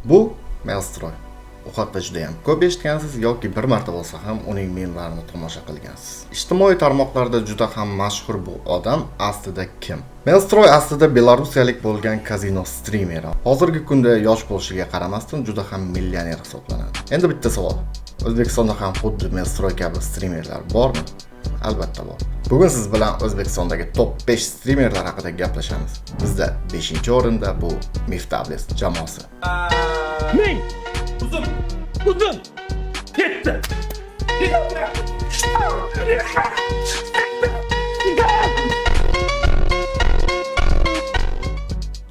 Bu Maelstroy. U haqda juda ham ko'p eshitgansiz yoki bir marta bo'lsa ham uning memlarini tomosha qilgansiz. Ijtimoiy tarmoqlarda juda ham mashhur bu odam aslida kim? Maelstroy aslida belarusiyalik bo'lgan kazino streameri. Hozirgi kunda yosh bo'lishiga qaramasdan juda ham millioner hisoblanadi. Endi bitta savol. O'zbekistonda ham xuddi Maelstroy kabi streamerlar bormi? Albatta bor. Bugun siz bilan O'zbekistondagi top 5 streamerlar haqida gaplashamiz. Bizda 5-o'rinda bu Miftables jamoasi. Ming! Uzun! Ketdi!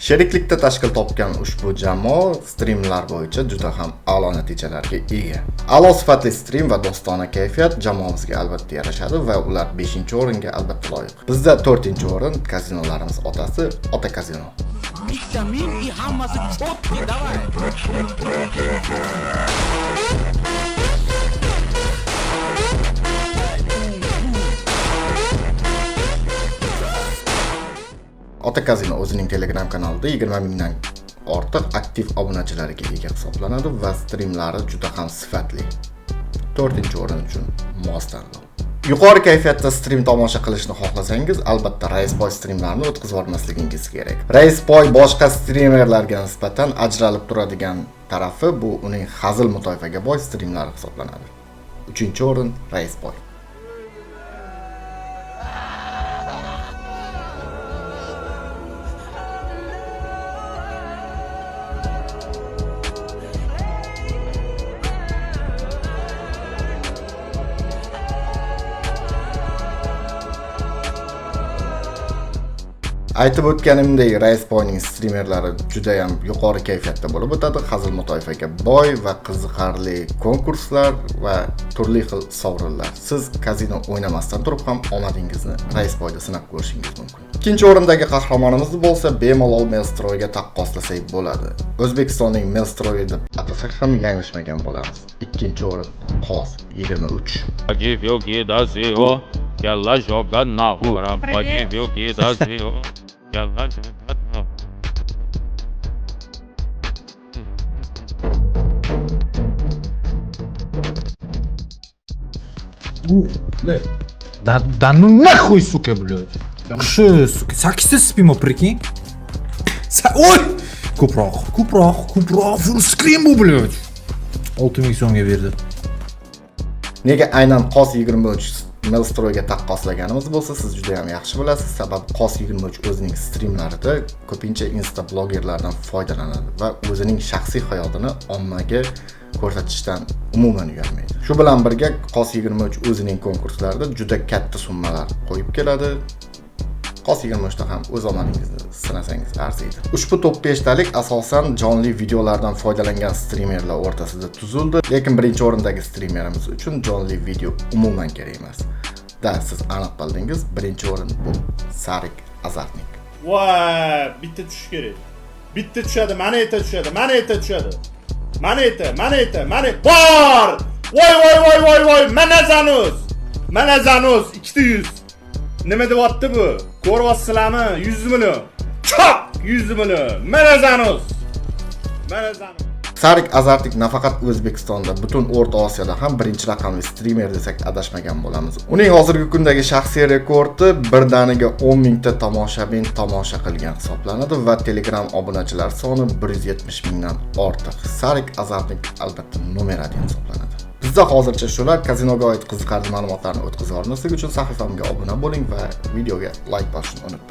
Sheriklikda tashkil topgan ushbu jamoa streamlar bo'yicha juda ham a'lo natijalarga ega. A'lo sifatli stream va do'stona kayfiyat jamoamizga albatta yarashadi va ular 5-o'ringa albatta loyiq. Bizda 4-o'rin kazinolarimiz otasi Ota Kazino. Vitamin и hammasi chotki, davay. Ota Kazino o'zining Telegram kanalida 20 mingdan ortiq aktiv obunachilarga ega hisoblanadi va streamlari juda ham sifatli. 4-o'rin uchun mos tanlov. Yuqori kayfiyatda stream tomosha qilishni xohlasangiz, albatta Raisboy streamlarini o'tkazib olmasligingiz kerak. Raisboy boshqa streamerlarga nisbatan ajralib turadigan tarafi bu uning hazil mutoyifaga boy streamlari hisoblanadi. 3-o'rin Raisboy. Aytib o'tganimdek, Raisboyning streamerlari juda ham yuqori kayfiyatda bo'lib o'tadi, hazil mutoyifaga boy va qiziqarli konkurslar va turli xil sovrinlar. Siz kazino o'ynamasdan turib ham omadingizni Raisboyda sinab ko'rishingiz mumkin. 2-o'rindagi qahramonimiz bo'lsa, bemalol Maelstroyga taqqoslasak bo'ladi. O'zbekistonning Maelstroy deb atasak ham yanglishmagan bo'lamiz. 2-o'rin Qos 23. Ela joga na rua, pode ver o que dá zero. Ela joga na Да ну нахуй, сука, блядь. Что, сука, 8 спимо, прикинь? Ой! Ko'proq, full screen bu, блядь. 6000 so'mga berdi. Nega aynan Qos 23 Maelstroyga taqqoslaganimiz bo'lsa, siz juda ham yaxshi bilasiz. Sababi Qos 23 o'zining streamlarida ko'pincha insta blogerlardan foydalanadi va o'zining shaxsiy hayotini ommaga ko'rsatishdan umuman uyalmaydi. Shu bilan birga Qos 23 o'zining konkurslarida juda katta summalar qo'yib keladi. Qos 23 da ham o'z omadingizni sinasangiz arziydi. Ushbu top 5 talik asosan jonli videolardan foydalangan streamerlar o'rtasida tuzildi, lekin 1-o'rindagi streamerimiz uchun jonli video umuman kerak emas. Siz aniq bildingiz, 1-o'rin bu Sarik Azartnik. Voy, bitta tushish kerak. Bitta tushadi, mana eta tushadi. Mana bor! Voy, mana Zanus 200. Nima deyapti bu? Ko'ryapsizlarmi? 100 million. Chop! 100 million. Mana Zanus. Sarik Azartnik nafaqat O'zbekistonda, butun O'rta Osiyoda ham birinchi raqamli streamer desak adashmagan bo'lamiz. Uning hozirgi kundagi shaxsiy rekordi birdaniga 10 mingta tomoshabin tomosha qilgan hisoblanadi va Telegram obunachilar soni 170 mingdan ortiq. Sarik Azartnik albatta nomer 1 hisoblanadi. Bizda hozircha shular. Kazinoga oid qiziqarli ma'lumotlarni o'tkazib olmaslik uchun sahifamga obuna bo'ling va videoga like bosishni unutmang.